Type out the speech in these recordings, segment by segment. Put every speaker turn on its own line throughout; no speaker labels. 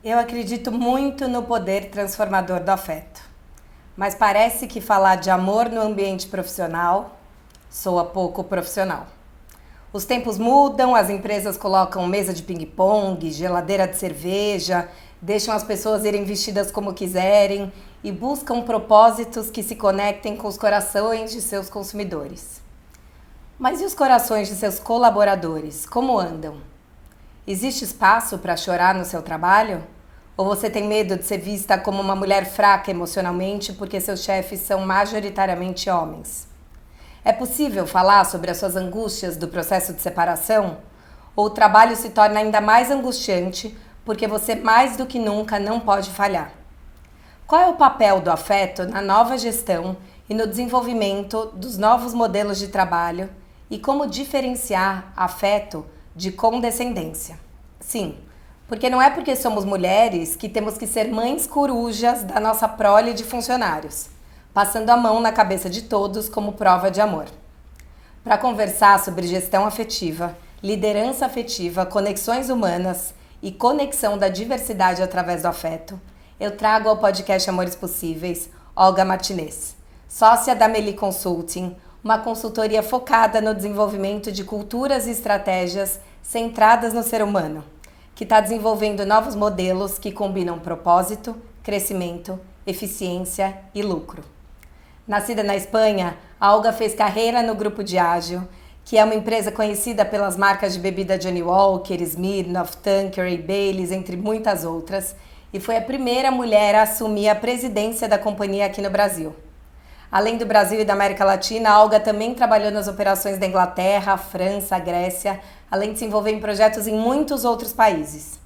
Eu acredito muito no poder transformador do afeto, mas parece que falar de amor no ambiente profissional soa pouco profissional. Os tempos mudam, as empresas colocam mesa de ping-pong, geladeira de cerveja, deixam as pessoas irem vestidas como quiserem e buscam propósitos que se conectem com os corações de seus consumidores. Mas e os corações de seus colaboradores, como andam? Existe espaço para chorar no seu trabalho? Ou você tem medo de ser vista como uma mulher fraca emocionalmente porque seus chefes são majoritariamente homens? É possível falar sobre as suas angústias do processo de separação? Ou o trabalho se torna ainda mais angustiante porque você mais do que nunca não pode falhar? Qual é o papel do afeto na nova gestão e no desenvolvimento dos novos modelos de trabalho e como diferenciar afeto de condescendência? Sim, porque não é porque somos mulheres que temos que ser mães corujas da nossa prole de funcionários, passando a mão na cabeça de todos como prova de amor. Para conversar sobre gestão afetiva, liderança afetiva, conexões humanas e conexão da diversidade através do afeto, eu trago ao podcast Amores Possíveis Olga Martinez, sócia da Meli Consulting, uma consultoria focada no desenvolvimento de culturas e estratégias centradas no ser humano, que está desenvolvendo novos modelos que combinam propósito, crescimento, eficiência e lucro. Nascida na Espanha, a Olga fez carreira no Grupo Diageo, que é uma empresa conhecida pelas marcas de bebida Johnnie Walker, Smirnoff, Tanqueray, Baileys, entre muitas outras, e foi a primeira mulher a assumir a presidência da companhia aqui no Brasil. Além do Brasil e da América Latina, a Olga também trabalhou nas operações da Inglaterra, França, Grécia, além de se envolver em projetos em muitos outros países.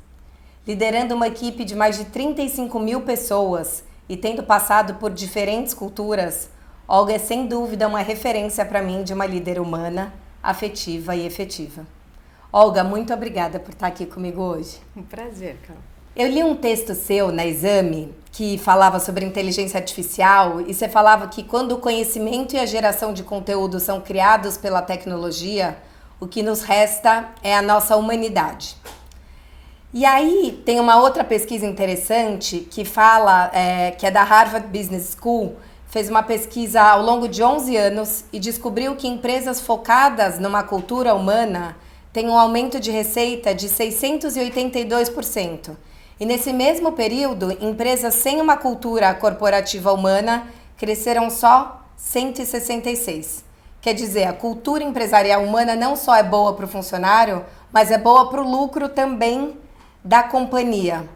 Liderando uma equipe de mais de 35 mil pessoas e tendo passado por diferentes culturas, Olga é sem dúvida uma referência para mim de uma líder humana, afetiva e efetiva. Olga, muito obrigada por estar aqui comigo hoje.
Um prazer, Carol.
Eu li um texto seu na Exame que falava sobre inteligência artificial e você falava que quando o conhecimento e a geração de conteúdo são criados pela tecnologia, o que nos resta é a nossa humanidade. E aí tem uma outra pesquisa interessante que fala, que é da Harvard Business School, fez uma pesquisa ao longo de 11 anos e descobriu que empresas focadas numa cultura humana têm um aumento de receita de 682%. E nesse mesmo período, empresas sem uma cultura corporativa humana cresceram só 166%. Quer dizer, a cultura empresarial humana não só é boa para o funcionário, mas é boa para o lucro também da companhia.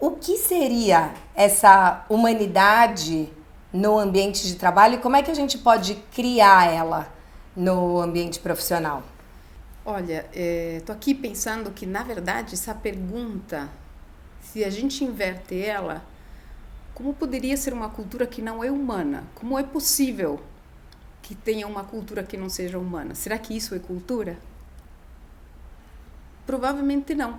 O que seria essa humanidade no ambiente de trabalho e como é que a gente pode criar ela no ambiente profissional?
Olha, estou aqui pensando que, na verdade, essa pergunta, se a gente inverte ela, como poderia ser uma cultura que não é humana? Como é possível que tenha uma cultura que não seja humana? Será que isso é cultura? Provavelmente não.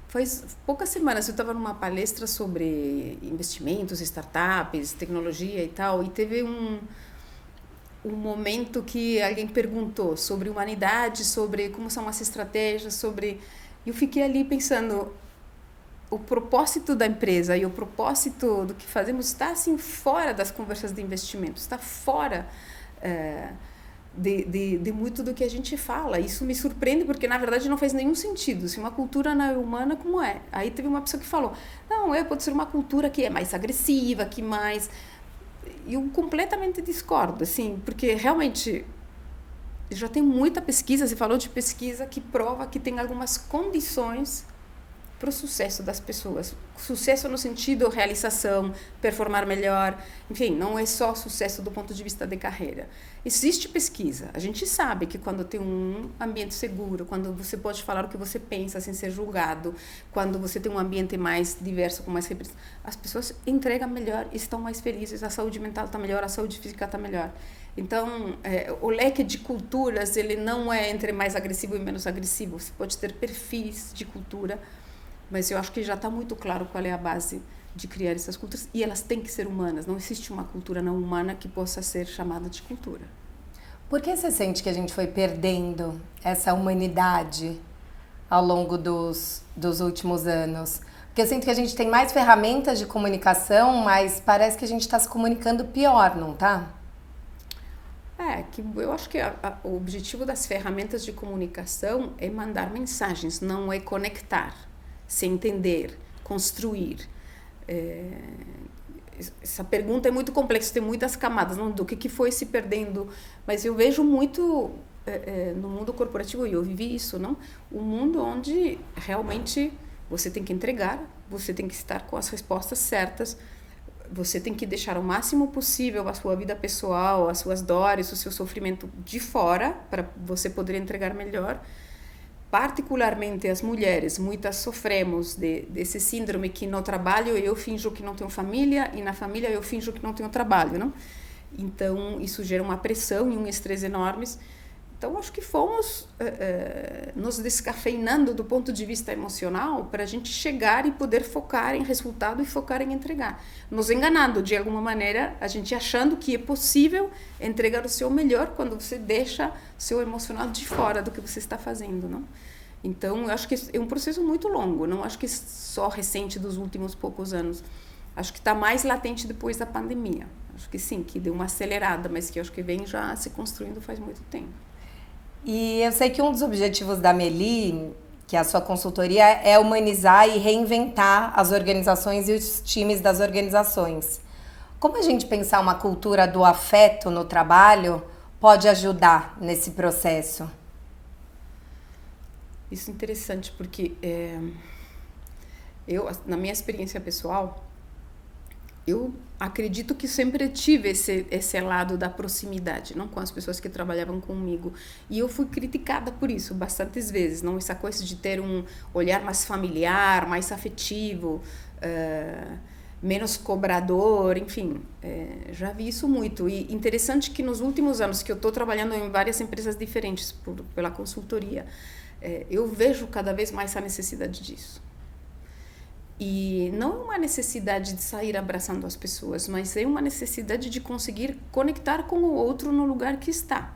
Faz poucas semanas eu estava numa palestra sobre investimentos, startups, tecnologia e tal, e teve um momento que alguém perguntou sobre humanidade, sobre como são as estratégias, sobre... Eu fiquei ali pensando, o propósito da empresa e o propósito do que fazemos está assim fora das conversas de investimento, está fora de muito do que a gente fala. Isso me surpreende porque na verdade não faz nenhum sentido. Se uma cultura não é humana, como é? Aí teve uma pessoa que falou, não, pode ser uma cultura que é mais agressiva, que mais... Eu completamente discordo, assim, porque realmente já tem muita pesquisa, você falou de pesquisa que prova que tem algumas condições para o sucesso das pessoas. Sucesso no sentido realização, performar melhor, enfim, não é só sucesso do ponto de vista de carreira. Existe pesquisa, a gente sabe que quando tem um ambiente seguro, quando você pode falar o que você pensa sem ser julgado, quando você tem um ambiente mais diverso, com mais as pessoas entregam melhor, estão mais felizes, a saúde mental está melhor, a saúde física está melhor. Então, o leque de culturas, ele não é entre mais agressivo e menos agressivo, você pode ter perfis de cultura, mas eu acho que já está muito claro qual é a base de criar essas culturas, e elas têm que ser humanas. Não existe uma cultura não humana que possa ser chamada de cultura.
Por que você sente que a gente foi perdendo essa humanidade ao longo dos últimos anos? Porque eu sinto que a gente tem mais ferramentas de comunicação, mas parece que a gente está se comunicando pior, não tá?
Que eu acho que o objetivo das ferramentas de comunicação é mandar mensagens, não é conectar, se entender, construir. Essa pergunta é muito complexa, tem muitas camadas, não, do que foi se perdendo, mas eu vejo muito no mundo corporativo, e eu vivi isso, não? Um mundo onde realmente você tem que entregar, você tem que estar com as respostas certas, você tem que deixar o máximo possível a sua vida pessoal, as suas dores, o seu sofrimento de fora, para você poder entregar melhor. Particularmente as mulheres, muitas sofremos desse síndrome que no trabalho eu finjo que não tenho família e na família eu finjo que não tenho trabalho, não? Então, isso gera uma pressão e um estresse enormes. Então, acho que fomos nos descafeinando do ponto de vista emocional para a gente chegar e poder focar em resultado e focar em entregar. Nos enganando, de alguma maneira, a gente achando que é possível entregar o seu melhor quando você deixa seu emocional de fora do que você está fazendo, não? Então, eu acho que é um processo muito longo, não acho que só recente dos últimos poucos anos. Acho que está mais latente depois da pandemia. Acho que sim, que deu uma acelerada, mas que acho que vem já se construindo faz muito tempo.
E eu sei que um dos objetivos da Meli, que é a sua consultoria, é humanizar e reinventar as organizações e os times das organizações. Como a gente pensar uma cultura do afeto no trabalho pode ajudar nesse processo?
Isso é interessante porque eu, na minha experiência pessoal, eu acredito que sempre tive esse lado da proximidade, não, com as pessoas que trabalhavam comigo. E eu fui criticada por isso bastantes vezes, não, essa coisa de ter um olhar mais familiar, mais afetivo, menos cobrador, enfim, já vi isso muito. E interessante que nos últimos anos que eu estou trabalhando em várias empresas diferentes pela consultoria, eu vejo cada vez mais a necessidade disso. E não é uma necessidade de sair abraçando as pessoas, mas é uma necessidade de conseguir conectar com o outro no lugar que está.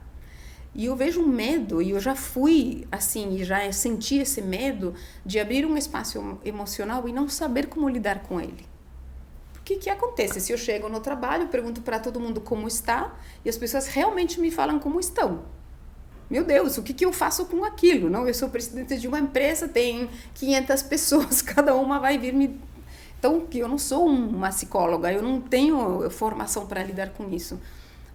E eu vejo um medo, e eu já fui assim, e já senti esse medo de abrir um espaço emocional e não saber como lidar com ele. Porque o que acontece? Se eu chego no trabalho, pergunto para todo mundo como está, e as pessoas realmente me falam como estão. Meu Deus, o que eu faço com aquilo? Não, eu sou presidente de uma empresa, tem 500 pessoas, cada uma vai vir me... Então, eu não sou uma psicóloga, eu não tenho formação para lidar com isso.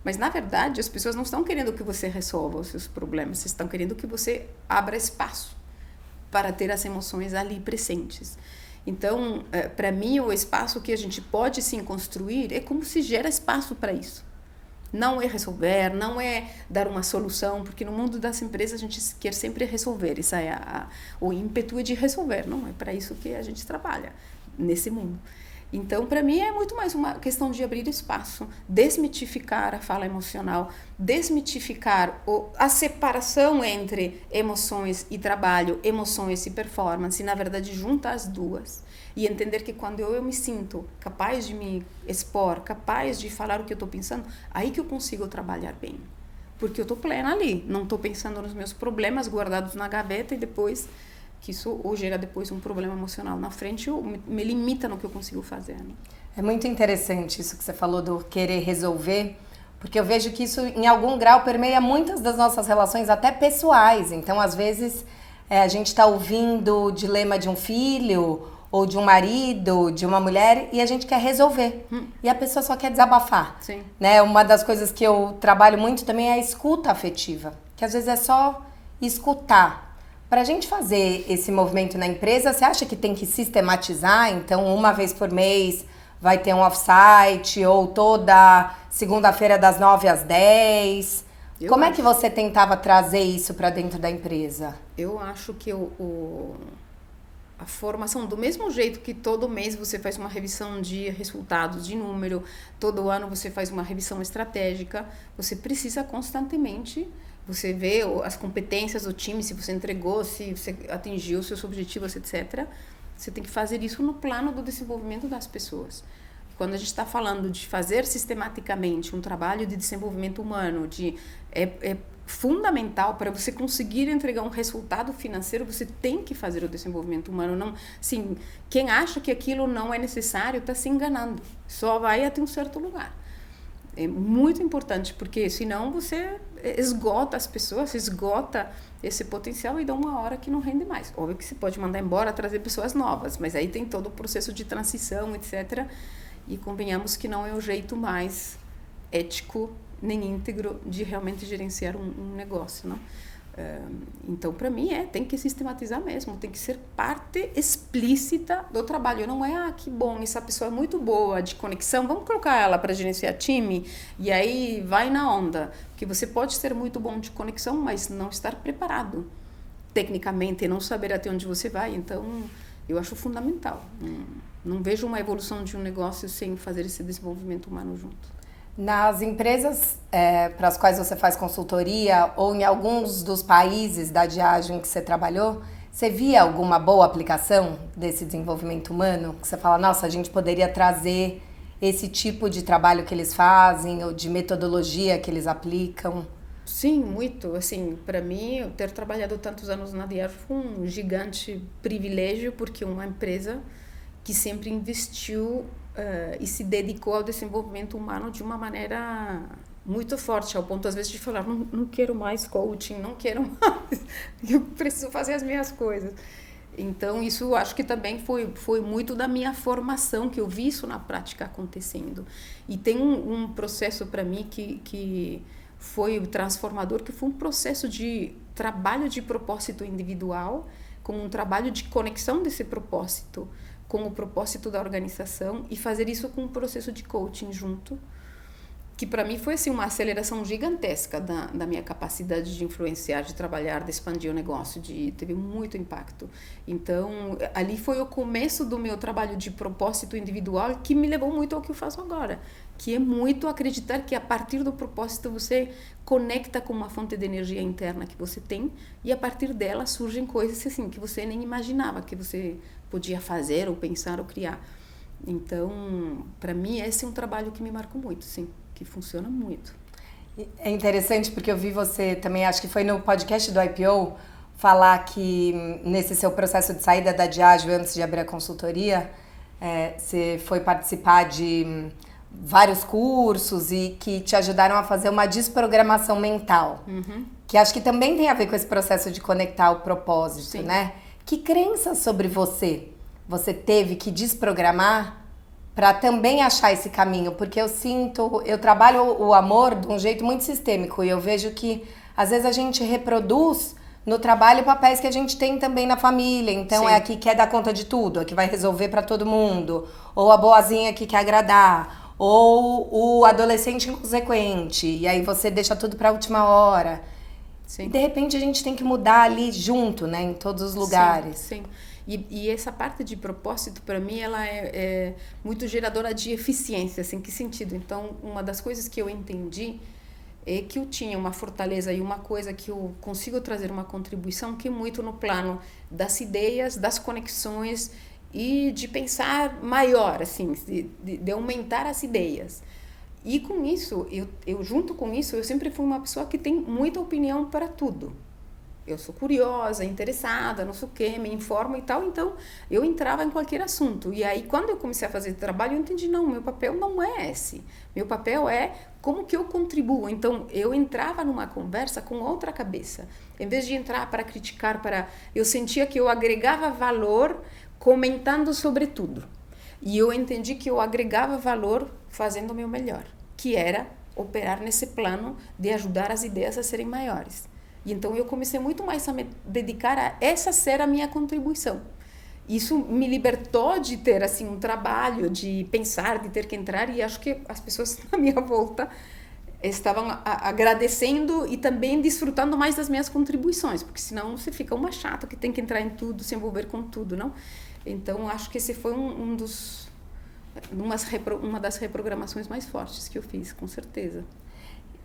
Mas, na verdade, as pessoas não estão querendo que você resolva os seus problemas, estão querendo que você abra espaço para ter as emoções ali presentes. Então, para mim, o espaço que a gente pode, sim, construir é como se gera espaço para isso. Não é resolver, não é dar uma solução, porque no mundo das empresas a gente quer sempre resolver. Isso é o ímpeto é de resolver, não é para isso que a gente trabalha nesse mundo. Então, para mim, é muito mais uma questão de abrir espaço, desmitificar a fala emocional, desmitificar a separação entre emoções e trabalho, emoções e performance, e, na verdade, juntar as duas. E entender que quando eu me sinto capaz de me expor, capaz de falar o que eu estou pensando, aí que eu consigo trabalhar bem. Porque eu estou plena ali, não estou pensando nos meus problemas guardados na gaveta e depois, que isso ou gera depois um problema emocional na frente ou me limita no que eu consigo fazer. Né?
É muito interessante isso que você falou do querer resolver, porque eu vejo que isso em algum grau permeia muitas das nossas relações, até pessoais. Então, às vezes, a gente está ouvindo o dilema de um filho ou de um marido, de uma mulher, e a gente quer resolver. E a pessoa só quer desabafar.
Sim.
Né? Uma das coisas que eu trabalho muito também é a escuta afetiva, que às vezes é só escutar. Para a gente fazer esse movimento na empresa, você acha que tem que sistematizar? Então, uma vez por mês vai ter um off-site, ou toda segunda-feira das 9 às 10? Como é que você tentava trazer isso para dentro da empresa?
Eu acho que a formação, do mesmo jeito que todo mês você faz uma revisão de resultados, de número, todo ano você faz uma revisão estratégica, você precisa constantemente, você vê as competências do time, se você entregou, se você atingiu os seus objetivos, etc. Você tem que fazer isso no plano do desenvolvimento das pessoas. quando a gente está falando de fazer sistematicamente um trabalho de desenvolvimento humano, é fundamental para você conseguir entregar um resultado financeiro, você tem que fazer o desenvolvimento humano. Não, assim, quem acha que aquilo não é necessário está se enganando, só vai até um certo lugar. É muito importante, porque senão você esgota as pessoas, esgota esse potencial e dá uma hora que não rende mais. Óbvio que você pode mandar embora, trazer pessoas novas, mas aí tem todo o processo de transição, etc. E convenhamos que não é o jeito mais ético nem íntegro de realmente gerenciar um negócio, não? Então, para mim, tem que sistematizar mesmo, tem que ser parte explícita do trabalho. Não é, que bom, essa pessoa é muito boa de conexão, vamos colocar ela para gerenciar time e aí vai na onda. Porque você pode ser muito bom de conexão, mas não estar preparado tecnicamente e não saber até onde você vai. Então, eu acho fundamental. Não vejo uma evolução de um negócio sem fazer esse desenvolvimento humano junto.
Nas empresas para as quais você faz consultoria ou em alguns dos países da Diageo em que você trabalhou, você via alguma boa aplicação desse desenvolvimento humano? Que você fala, nossa, a gente poderia trazer esse tipo de trabalho que eles fazem ou de metodologia que eles aplicam?
Sim, muito. Assim, para mim, eu ter trabalhado tantos anos na Diageo foi um gigante privilégio, porque é uma empresa que sempre investiu e se dedicou ao desenvolvimento humano de uma maneira muito forte, ao ponto às vezes de falar, não quero mais coaching, não quero mais, eu preciso fazer as minhas coisas. Então isso acho que também foi muito da minha formação, que eu vi isso na prática acontecendo. E tem um processo para mim que foi transformador, que foi um processo de trabalho de propósito individual, com um trabalho de conexão desse propósito com o propósito da organização e fazer isso com um processo de coaching junto, que para mim foi assim, uma aceleração gigantesca da minha capacidade de influenciar, de trabalhar, de expandir o negócio, teve muito impacto. Então, ali foi o começo do meu trabalho de propósito individual, que me levou muito ao que eu faço agora, que é muito acreditar que a partir do propósito você conecta com uma fonte de energia interna que você tem e a partir dela surgem coisas assim que você nem imaginava que você podia fazer ou pensar ou criar. Então, para mim, esse é um trabalho que me marcou muito, sim, que funciona muito.
É interessante porque eu vi você também, acho que foi no podcast do IPO, falar que nesse seu processo de saída da Diageo antes de abrir a consultoria, você foi participar de vários cursos e que te ajudaram a fazer uma desprogramação mental, que acho que também tem a ver com esse processo de conectar o propósito, sim, né? Que crenças sobre você teve que desprogramar para também achar esse caminho? Porque eu trabalho o amor de um jeito muito sistêmico e eu vejo que às vezes a gente reproduz no trabalho papéis que a gente tem também na família. Então, sim, é a que quer dar conta de tudo, a que vai resolver para todo mundo, ou a boazinha que quer agradar, ou o adolescente inconsequente, e aí você deixa tudo para a última hora. Sim. E de repente a gente tem que mudar ali junto, né, em todos os lugares.
Sim, sim. E essa parte de propósito, para mim, ela é muito geradora de eficiência, assim, que sentido? Então, uma das coisas que eu entendi é que eu tinha uma fortaleza e uma coisa que eu consigo trazer uma contribuição que é muito no plano das ideias, das conexões e de pensar maior, assim, de aumentar as ideias. E com isso, eu junto com isso, eu sempre fui uma pessoa que tem muita opinião para tudo. Eu sou curiosa, interessada, não sei o quê, me informo e tal, então eu entrava em qualquer assunto. E aí, quando eu comecei a fazer trabalho, eu entendi, não, meu papel não é esse. Meu papel é como que eu contribuo. Então, eu entrava numa conversa com outra cabeça. Em vez de entrar para criticar, eu sentia que eu agregava valor comentando sobre tudo. E eu entendi que eu agregava valor fazendo o meu melhor, que era operar nesse plano de ajudar as ideias a serem maiores. E então eu comecei muito mais a me dedicar a essa ser a minha contribuição. Isso me libertou de ter assim um trabalho, de pensar, de ter que entrar, e acho que as pessoas na minha volta estavam agradecendo e também desfrutando mais das minhas contribuições, porque senão você fica uma chata que tem que entrar em tudo, se envolver com tudo, não? Então acho que esse foi uma das reprogramações mais fortes que eu fiz, com certeza.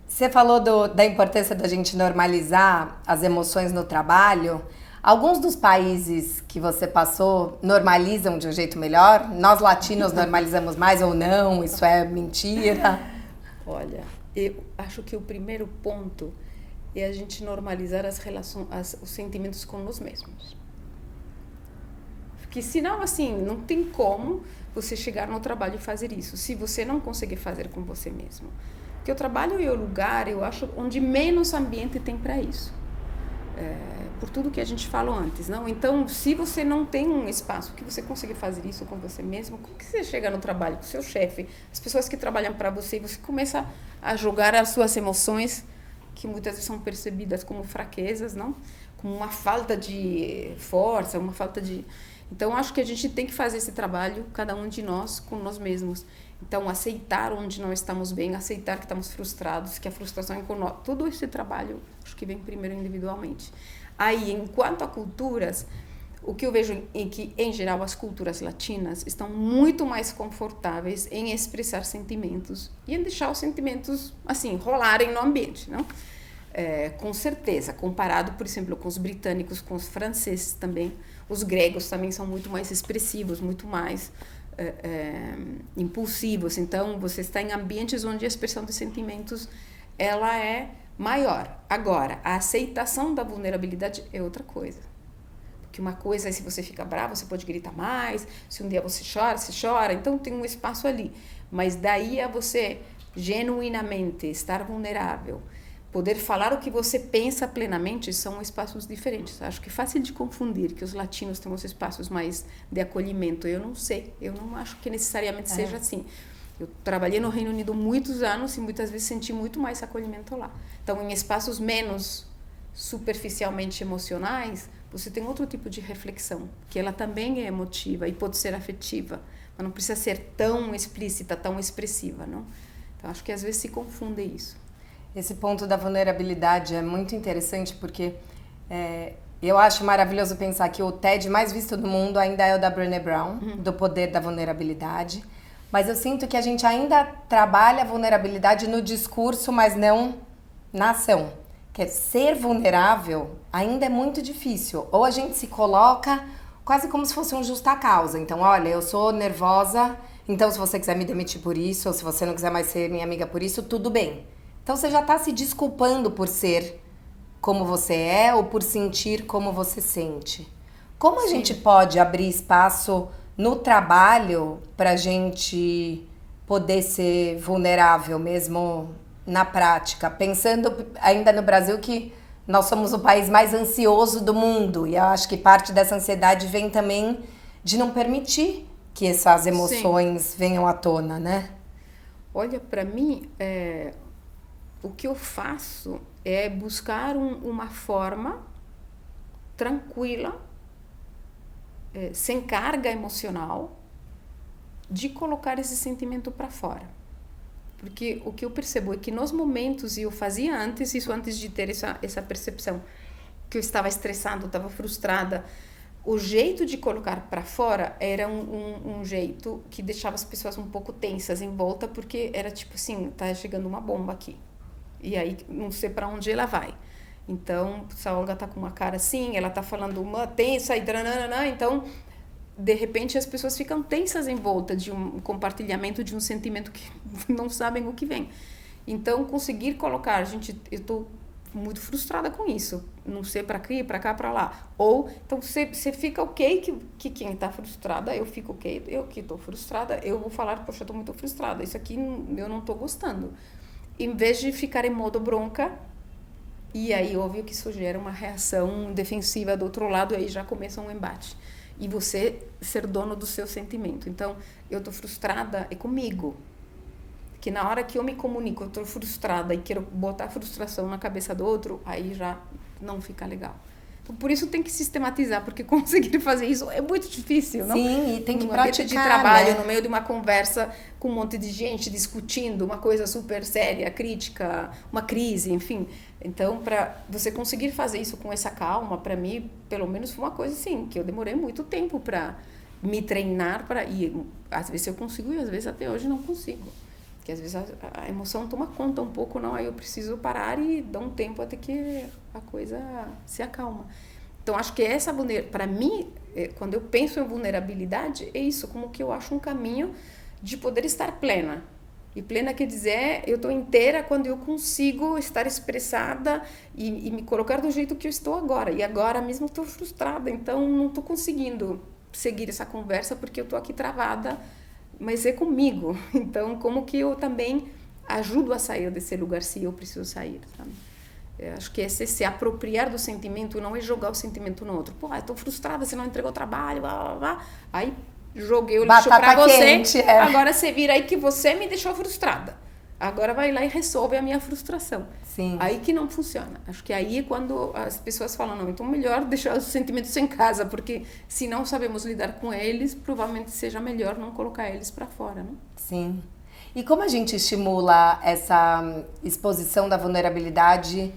Você falou da importância da gente normalizar as emoções no trabalho. Alguns dos países que você passou normalizam de um jeito melhor? Nós latinos normalizamos mais ou não? Isso é mentira?
Olha, eu acho que o primeiro ponto é a gente normalizar as relações, os sentimentos com nós mesmos. Porque senão, assim, não tem como você chegar no trabalho e fazer isso, se você não conseguir fazer com você mesmo. Porque o trabalho é o lugar, eu acho, onde menos ambiente tem para isso. Por tudo que a gente falou antes, não? Então, se você não tem um espaço que você consiga fazer isso com você mesmo, como que você chega no trabalho com o seu chefe, as pessoas que trabalham para você, e você começa a jogar as suas emoções, que muitas vezes são percebidas como fraquezas, não? Como uma falta de força, uma falta de... Então, acho que a gente tem que fazer esse trabalho, cada um de nós, com nós mesmos. Então, aceitar onde não estamos bem, aceitar que estamos frustrados, que a frustração é conosco. Todo esse trabalho, acho que vem primeiro individualmente. Aí, enquanto a culturas, o que eu vejo é que, em geral, as culturas latinas estão muito mais confortáveis em expressar sentimentos e em deixar os sentimentos, assim, rolarem no ambiente, não? Com certeza, comparado, por exemplo, com os britânicos, com os franceses também, os gregos também são muito mais expressivos, muito mais impulsivos. Então, você está em ambientes onde a expressão de sentimentos ela é maior. Agora, a aceitação da vulnerabilidade é outra coisa. Porque uma coisa é se você fica bravo, você pode gritar mais, se um dia você chora, então tem um espaço ali. Mas daí a você genuinamente estar vulnerável, poder falar o que você pensa plenamente, são espaços diferentes. Acho que é fácil de confundir que os latinos têm os espaços mais de acolhimento. Eu não sei, eu não acho que necessariamente seja assim. Eu trabalhei no Reino Unido muitos anos e muitas vezes senti muito mais acolhimento lá. Então, em espaços menos superficialmente emocionais, você tem outro tipo de reflexão, que ela também é emotiva e pode ser afetiva, mas não precisa ser tão explícita, tão expressiva, não? Então, acho que às vezes se confunde isso.
Esse ponto da vulnerabilidade é muito interessante porque eu acho maravilhoso pensar que o TED mais visto do mundo ainda é o da Brené Brown, do poder da vulnerabilidade. Mas eu sinto que a gente ainda trabalha a vulnerabilidade no discurso, mas não na ação. Que ser vulnerável ainda é muito difícil. Ou a gente se coloca quase como se fosse um justa causa. Então, olha, eu sou nervosa, então se você quiser me demitir por isso, ou se você não quiser mais ser minha amiga por isso, tudo bem. Então você já está se desculpando por ser como você é ou por sentir como você sente. Como a gente pode abrir espaço no trabalho para a gente poder ser vulnerável mesmo na prática? Pensando ainda no Brasil que nós somos o país mais ansioso do mundo e eu acho que parte dessa ansiedade vem também de não permitir que essas emoções venham à tona, né?
Olha, para mim, o que eu faço é buscar uma forma tranquila, sem carga emocional, de colocar esse sentimento para fora. Porque o que eu percebo é que nos momentos, e eu fazia antes, isso antes de ter essa percepção, que eu estava estressada, estava frustrada, o jeito de colocar para fora era um jeito que deixava as pessoas um pouco tensas em volta, porque era tipo assim, tá chegando uma bomba aqui. E aí, não sei para onde ela vai. Então, se a Olga tá com uma cara assim, ela tá falando uma tensa e trananana, então, de repente, as pessoas ficam tensas em volta de um compartilhamento de um sentimento que não sabem o que vem. Então, conseguir colocar, eu tô muito frustrada com isso, não sei para aqui, para cá, para lá. Ou, então, você fica ok que quem tá frustrada, eu fico ok, eu que tô frustrada, eu vou falar, poxa, eu tô muito frustrada, isso aqui eu não tô gostando. Em vez de ficar em modo bronca, e aí óbvio que isso gera uma reação defensiva do outro lado, aí já começa um embate. E você ser dono do seu sentimento. Então, eu tô frustrada, é comigo. Que na hora que eu me comunico, eu tô frustrada e quero botar a frustração na cabeça do outro, aí já não fica legal. Por isso tem que sistematizar, porque conseguir fazer isso é muito difícil, não?
Sim, e tem que praticar,
de trabalho,
né?
No meio de uma conversa com um monte de gente discutindo uma coisa super séria, crítica, uma crise, enfim. Então, para você conseguir fazer isso com essa calma, para mim, pelo menos foi uma coisa assim, que eu demorei muito tempo para me treinar e às vezes eu consigo e às vezes até hoje não consigo. Porque às vezes a emoção toma conta um pouco, não, aí eu preciso parar e dar um tempo até que a coisa se acalma. Então, acho que essa para mim, quando eu penso em vulnerabilidade, é isso, como que eu acho um caminho de poder estar plena. E plena quer dizer, eu estou inteira quando eu consigo estar expressada e me colocar do jeito que eu estou agora. E agora mesmo estou frustrada, então não estou conseguindo seguir essa conversa porque eu estou aqui travada, mas é comigo. Então, como que eu também ajudo a sair desse lugar se eu preciso sair, sabe? Eu acho que esse se apropriar do sentimento não é jogar o sentimento no outro. Pô, eu tô frustrada, você não entregou o trabalho, blá, blá, blá. Aí joguei o lixo pra você, quente, agora você vira aí que você me deixou frustrada. Agora vai lá e resolve a minha frustração.
Sim.
Aí que não funciona. Acho que aí é quando as pessoas falam, não, então melhor deixar os sentimentos em casa, porque se não sabemos lidar com eles, provavelmente seja melhor não colocar eles para fora, né?
Sim. E como a gente estimula essa exposição da vulnerabilidade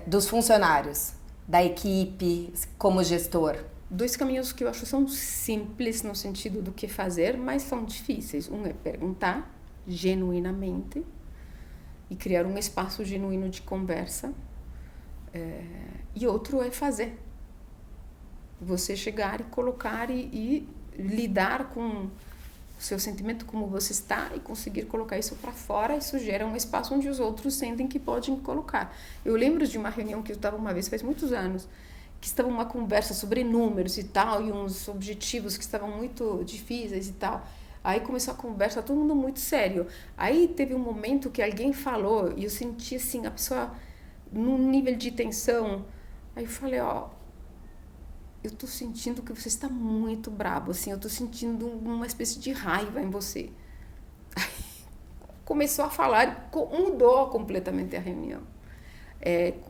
dos funcionários, da equipe, como gestor?
2 caminhos que eu acho são simples no sentido do que fazer, mas são difíceis. Um é perguntar genuinamente e criar um espaço genuíno de conversa. E outro é fazer. Você chegar e colocar e lidar com o seu sentimento, como você está, e conseguir colocar isso para fora. Isso gera um espaço onde os outros sentem que podem colocar. Eu lembro de uma reunião que eu estava uma vez, faz muitos anos, que estava uma conversa sobre números e tal, e uns objetivos que estavam muito difíceis e tal. Aí começou a conversa, todo mundo muito sério. Aí teve um momento que alguém falou, e eu senti assim, a pessoa num nível de tensão. Aí eu falei, eu tô sentindo que você está muito bravo, assim, eu tô sentindo uma espécie de raiva em você. Aí começou a falar, mudou completamente a reunião.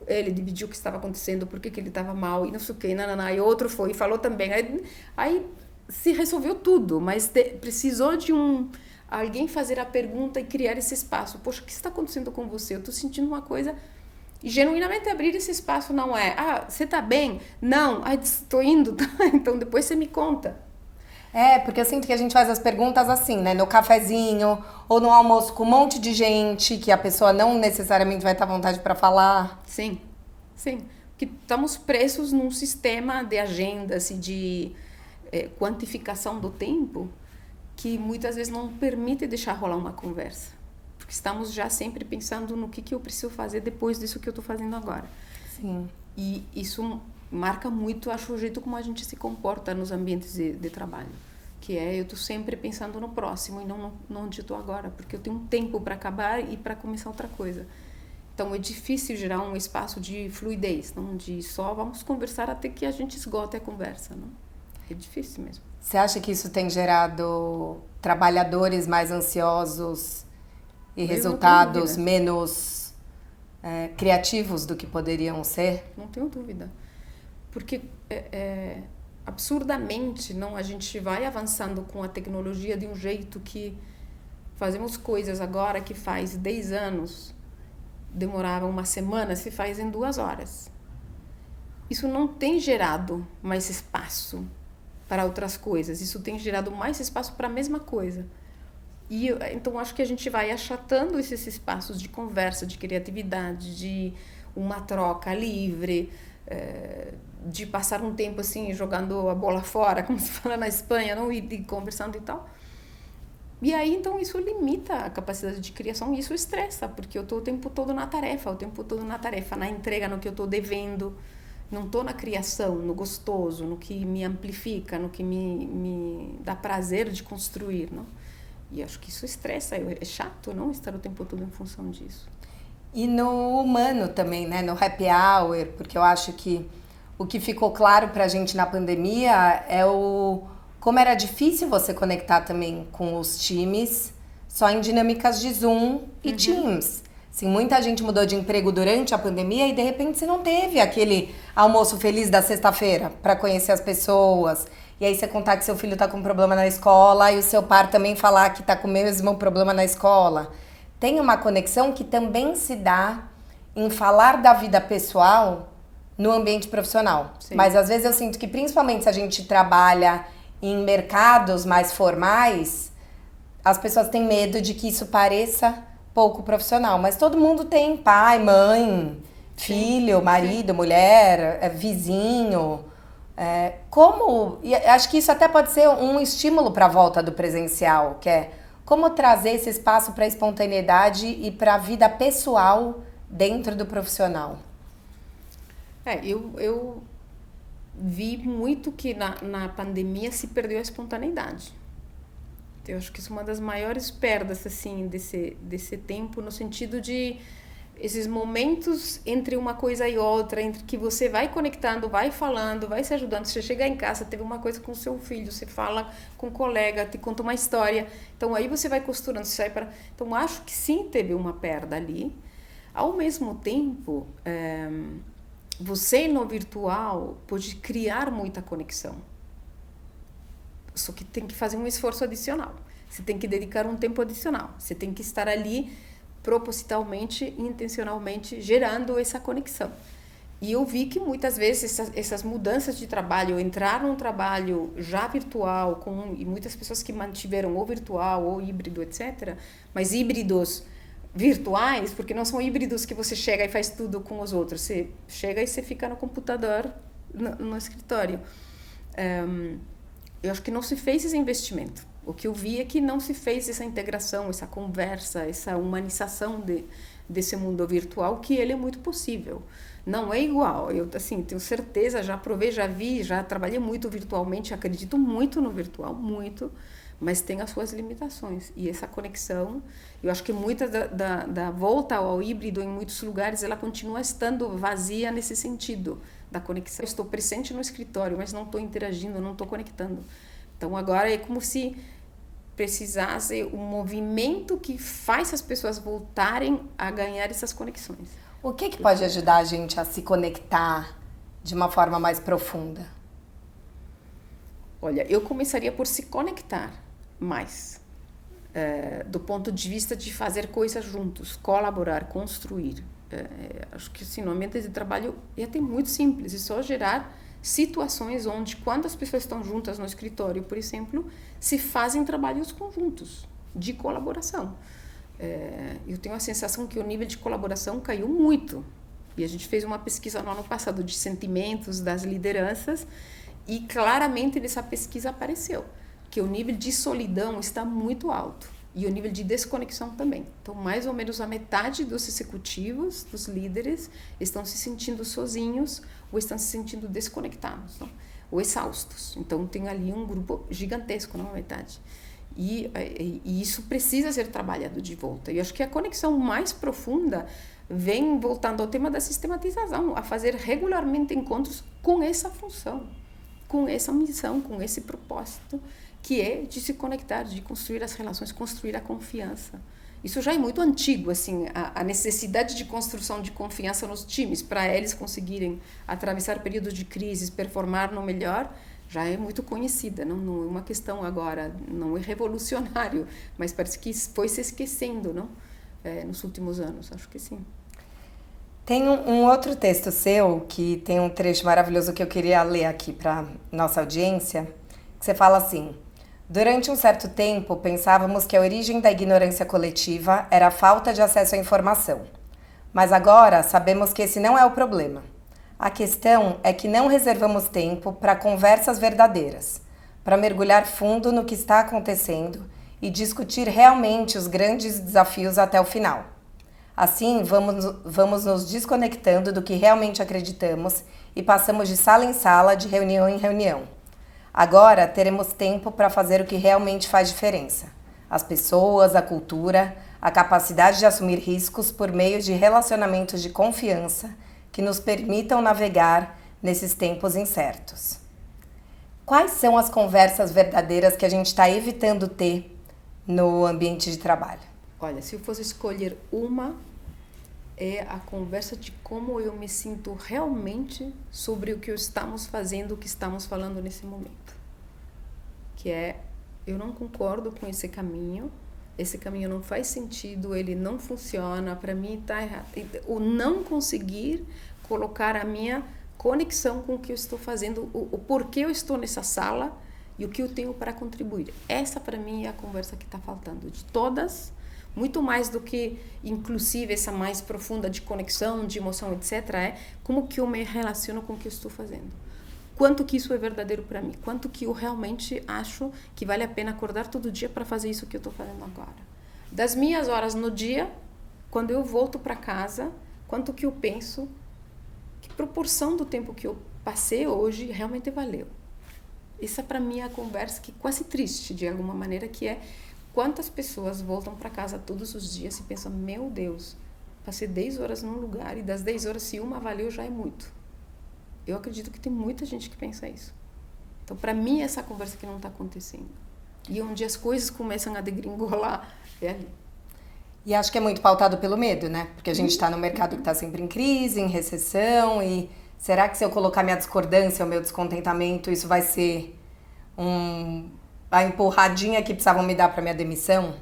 Ele dividiu o que estava acontecendo, por que ele estava mal, e não sei o que, e outro foi e falou também. Aí se resolveu tudo, mas precisou de alguém fazer a pergunta e criar esse espaço. Poxa, o que está acontecendo com você? Eu estou sentindo uma coisa... E genuinamente abrir esse espaço não é, você tá bem? Não, estou indo, tá? Então depois você me conta.
Porque eu sinto que a gente faz as perguntas assim, né? No cafezinho ou no almoço com um monte de gente que a pessoa não necessariamente vai estar à vontade para falar.
Sim, sim. Porque estamos presos num sistema de agendas e de quantificação do tempo que muitas vezes não permite deixar rolar uma conversa. Porque estamos já sempre pensando no que eu preciso fazer depois disso que eu estou fazendo agora.
Sim.
E isso marca muito, acho, o jeito como a gente se comporta nos ambientes de trabalho. Que eu estou sempre pensando no próximo e não onde eu estou agora. Porque eu tenho um tempo para acabar e para começar outra coisa. Então é difícil gerar um espaço de fluidez, não de só vamos conversar até que a gente esgote a conversa. Não? É difícil mesmo.
Você acha que isso tem gerado trabalhadores mais ansiosos e resultados menos criativos do que poderiam ser?
Não tenho dúvida. Porque absurdamente a gente vai avançando com a tecnologia de um jeito que fazemos coisas agora que faz 10 anos, demorava uma semana, se faz em 2 horas. Isso não tem gerado mais espaço para outras coisas, isso tem gerado mais espaço para a mesma coisa. E então acho que a gente vai achatando esses espaços de conversa, de criatividade, de uma troca livre, de passar um tempo assim jogando a bola fora, como se fala na Espanha, não? E conversando e tal. E aí então isso limita a capacidade de criação e isso estressa, porque eu estou o tempo todo na tarefa, na entrega, no que eu estou devendo. Não estou na criação, no gostoso, no que me amplifica, no que me dá prazer de construir, não? E acho que isso estressa, é chato, não? Estar o tempo todo em função disso.
E no humano também, né? No happy hour, porque eu acho que o que ficou claro pra gente na pandemia é como era difícil você conectar também com os times só em dinâmicas de Zoom e Teams. Assim, muita gente mudou de emprego durante a pandemia e de repente você não teve aquele almoço feliz da sexta-feira para conhecer as pessoas. E aí você contar que seu filho tá com problema na escola e o seu par também falar que tá com o mesmo problema na escola. Tem uma conexão que também se dá em falar da vida pessoal no ambiente profissional. Sim. Mas às vezes eu sinto que principalmente se a gente trabalha em mercados mais formais, as pessoas têm medo de que isso pareça pouco profissional. Mas todo mundo tem pai, mãe, filho, marido, mulher, vizinho. E acho que isso até pode ser um estímulo para a volta do presencial, que é como trazer esse espaço para a espontaneidade e para a vida pessoal dentro do profissional.
Eu vi muito que na pandemia se perdeu a espontaneidade. Eu acho que isso é uma das maiores perdas assim, desse tempo, no sentido de esses momentos entre uma coisa e outra, entre que você vai conectando, vai falando, vai se ajudando. Você chega em casa, teve uma coisa com seu filho, você fala com um colega, te conta uma história. Então, aí você vai costurando, você sai para... Então, acho que sim, teve uma perda ali. Ao mesmo tempo, você no virtual pode criar muita conexão. Só que tem que fazer um esforço adicional. Você tem que dedicar um tempo adicional. Você tem que estar ali propositalmente, intencionalmente, gerando essa conexão. E eu vi que muitas vezes essas mudanças de trabalho, entrar num trabalho já virtual, e muitas pessoas que mantiveram ou virtual ou híbrido, etc., mas híbridos virtuais, porque não são híbridos que você chega e faz tudo com os outros. Você chega e você fica no computador, no escritório. Eu acho que não se fez esse investimento. O que eu vi é que não se fez essa integração, essa conversa, essa humanização desse mundo virtual, que ele é muito possível. Não é igual. Eu assim, tenho certeza, já provei, já vi, já trabalhei muito virtualmente, acredito muito no virtual, muito, mas tem as suas limitações. E essa conexão, eu acho que muita da volta ao híbrido em muitos lugares, ela continua estando vazia nesse sentido da conexão. Eu estou presente no escritório, mas não estou interagindo, não estou conectando. Então agora é como se precisasse um movimento que faz as pessoas voltarem a ganhar essas conexões.
O que pode ajudar a gente a se conectar de uma forma mais profunda?
Olha, eu começaria por se conectar mais, do ponto de vista de fazer coisas juntos, colaborar, construir. Acho que assim, no ambiente de trabalho é até muito simples, é só gerar situações onde, quando as pessoas estão juntas no escritório, por exemplo, se fazem trabalhos conjuntos de colaboração. Eu tenho a sensação que o nível de colaboração caiu muito. E a gente fez uma pesquisa no ano passado de sentimentos das lideranças e claramente nessa pesquisa apareceu que o nível de solidão está muito alto e o nível de desconexão também. Então, mais ou menos a metade dos executivos, dos líderes, estão se sentindo sozinhos ou estão se sentindo desconectados, não? Ou exaustos. Então, tem ali um grupo gigantesco, não a metade. E isso precisa ser trabalhado de volta. E acho que a conexão mais profunda vem voltando ao tema da sistematização, a fazer regularmente encontros com essa função, com essa missão, com esse propósito, que é de se conectar, de construir as relações, construir a confiança. Isso já é muito antigo, assim, a necessidade de construção de confiança nos times, para eles conseguirem atravessar períodos de crise, performar no melhor, já é muito conhecida, não é uma questão agora, não é revolucionário, mas parece que foi se esquecendo, não? Nos últimos anos, acho que sim.
Tem um outro texto seu, que tem um trecho maravilhoso que eu queria ler aqui para nossa audiência, que você fala assim: durante um certo tempo, pensávamos que a origem da ignorância coletiva era a falta de acesso à informação. Mas agora sabemos que esse não é o problema. A questão é que não reservamos tempo para conversas verdadeiras, para mergulhar fundo no que está acontecendo e discutir realmente os grandes desafios até o final. Assim, vamos nos desconectando do que realmente acreditamos e passamos de sala em sala, de reunião em reunião. Agora teremos tempo para fazer o que realmente faz diferença: as pessoas, a cultura, a capacidade de assumir riscos por meio de relacionamentos de confiança que nos permitam navegar nesses tempos incertos. Quais são as conversas verdadeiras que a gente está evitando ter no ambiente de trabalho?
Olha, se eu fosse escolher uma, é a conversa de como eu me sinto realmente sobre o que estamos fazendo, o que estamos falando nesse momento. Que é, eu não concordo com esse caminho não faz sentido, ele não funciona, para mim está errado. O não conseguir colocar a minha conexão com o que eu estou fazendo, o porquê eu estou nessa sala e o que eu tenho para contribuir. Essa, para mim, é a conversa que está faltando. De todas, Muito mais do que, inclusive, essa mais profunda de conexão, de emoção, etc. É como que eu me relaciono com o que eu estou fazendo. Quanto que isso é verdadeiro para mim. Quanto que eu realmente acho que vale a pena acordar todo dia para fazer isso que eu estou fazendo agora. Das minhas horas no dia, quando eu volto para casa, quanto que eu penso, que proporção do tempo que eu passei hoje realmente valeu. Essa para mim é a conversa que é quase triste, de alguma maneira, que é quantas pessoas voltam para casa todos os dias e pensam, meu Deus, passei 10 horas num lugar e das 10 horas, se uma valeu, já é muito. Eu acredito que tem muita gente que pensa isso. Então, para mim, essa conversa que não está acontecendo. E onde as coisas começam a degringolar, é ali.
E acho que é muito pautado pelo medo, né? Porque a gente está no mercado que está sempre em crise, em recessão, e será que se eu colocar minha discordância, o meu descontentamento, isso vai ser a empurradinha que precisavam me dar para minha demissão?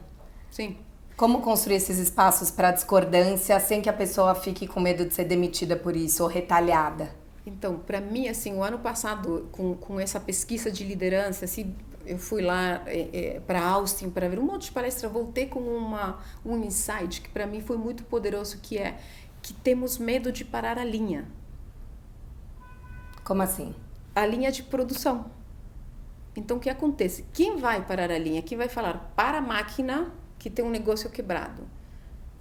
Sim.
Como construir esses espaços para discordância sem que a pessoa fique com medo de ser demitida por isso ou retalhada?
Então, para mim, assim, o ano passado, com essa pesquisa de liderança, assim, eu fui lá para Austin para ver um monte de palestra, voltei com um insight que para mim foi muito poderoso, que é que temos medo de parar a linha.
Como assim?
A linha de produção. Então, o que acontece? Quem vai parar a linha? Quem vai falar para a máquina que tem um negócio quebrado?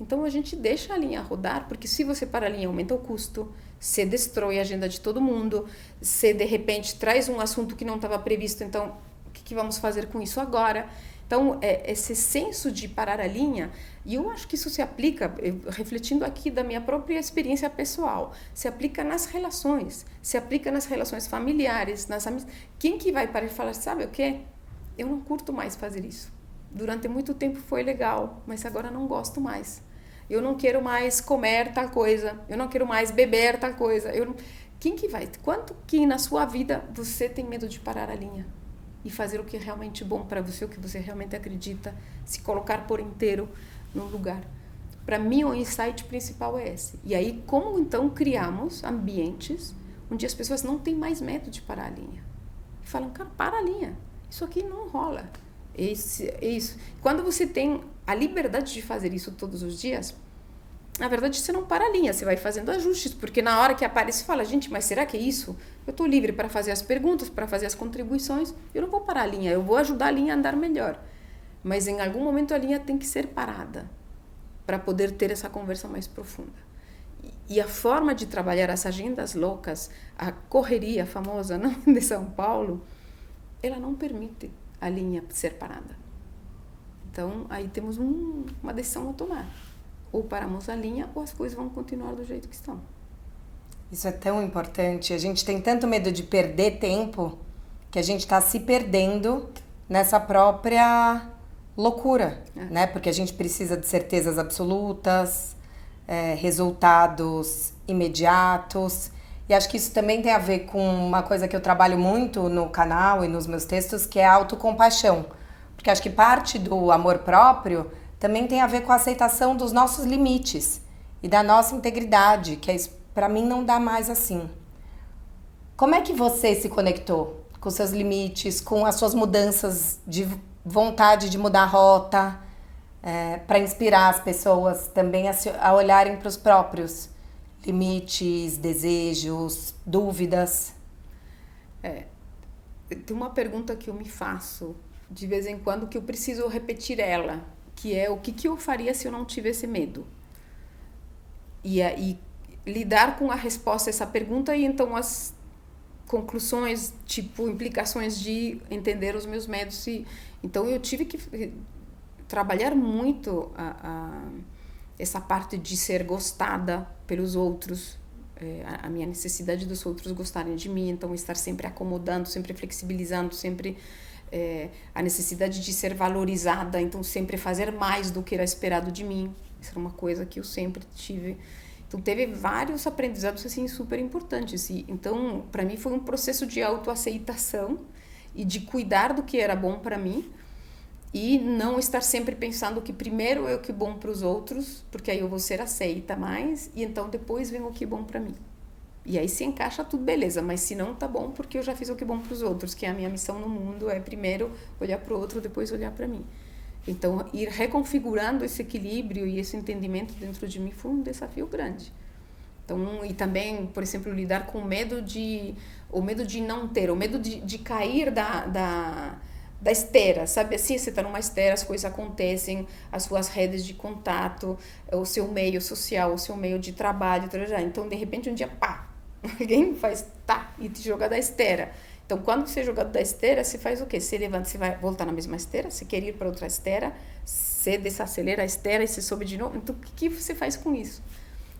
Então, a gente deixa a linha rodar, porque se você para a linha, aumenta o custo, você destrói a agenda de todo mundo, você, de repente, traz um assunto que não estava previsto, então, o que vamos fazer com isso agora? Então, esse senso de parar a linha, e eu acho que isso se aplica, refletindo aqui da minha própria experiência pessoal, se aplica nas relações, se aplica nas relações familiares, nas amizades. Quem que vai parar e falar, sabe o quê? Eu não curto mais fazer isso. Durante muito tempo foi legal, mas agora não gosto mais. Eu não quero mais comer tal coisa, eu não quero mais beber tal coisa. Quem que vai? Quanto que na sua vida você tem medo de parar a linha? E fazer o que é realmente bom para você, o que você realmente acredita, se colocar por inteiro no lugar. Para mim, o insight principal é esse. E aí, como então criamos ambientes onde as pessoas não têm mais medo de parar a linha? E falam, cara, para a linha. Isso aqui não rola. Isso. Quando você tem a liberdade de fazer isso todos os dias, na verdade, você não para a linha, você vai fazendo ajustes, porque na hora que aparece, você fala, gente, mas será que é isso? Eu estou livre para fazer as perguntas, para fazer as contribuições, eu não vou parar a linha, eu vou ajudar a linha a andar melhor. Mas em algum momento a linha tem que ser parada, para poder ter essa conversa mais profunda. E a forma de trabalhar as agendas loucas, a correria famosa, não, de São Paulo, ela não permite a linha ser parada. Então, aí temos uma decisão a tomar. Ou paramos a linha, ou as coisas vão continuar do jeito que estão.
Isso é tão importante. A gente tem tanto medo de perder tempo que a gente está se perdendo nessa própria loucura, né? Porque a gente precisa de certezas absolutas, resultados imediatos. E acho que isso também tem a ver com uma coisa que eu trabalho muito no canal e nos meus textos, que é a autocompaixão. Porque acho que parte do amor próprio também tem a ver com a aceitação dos nossos limites e da nossa integridade, que para mim não dá mais assim. Como é que você se conectou com seus limites, com as suas mudanças de vontade de mudar a rota, para inspirar as pessoas também a olharem para os próprios limites, desejos, dúvidas?
Tem uma pergunta que eu me faço de vez em quando, que eu preciso repetir ela, que é o que eu faria se eu não tivesse medo? E lidar com a resposta a essa pergunta e então as conclusões, tipo implicações de entender os meus medos. Então eu tive que trabalhar muito essa parte de ser gostada pelos outros, a minha necessidade dos outros gostarem de mim, então estar sempre acomodando, sempre flexibilizando, sempre a necessidade de ser valorizada, então sempre fazer mais do que era esperado de mim. Isso era uma coisa que eu sempre tive. Então teve vários aprendizados assim super importantes. Então para mim foi um processo de autoaceitação e de cuidar do que era bom para mim e não estar sempre pensando que primeiro é o que é bom para os outros, porque aí eu vou ser aceita mais e então depois vem o que é bom para mim. E aí se encaixa tudo, beleza, mas se não tá bom, porque eu já fiz o que é bom para os outros, que é a minha missão no mundo, é primeiro olhar para o outro, depois olhar para mim. Então, ir reconfigurando esse equilíbrio e esse entendimento dentro de mim foi um desafio grande. Então, e também, por exemplo, lidar com o medo de não ter, o medo de cair da esteira, sabe? Assim, você está numa esteira, as coisas acontecem, as suas redes de contato, o seu meio social, o seu meio de trabalho, então, de repente, um dia, pá, alguém faz, tá, e te joga da esteira. Então, quando você é jogado da esteira, você faz o quê? Você levanta, você vai voltar na mesma esteira, você quer ir para outra esteira, você desacelera a esteira e você sobe de novo. Então, o que você faz com isso?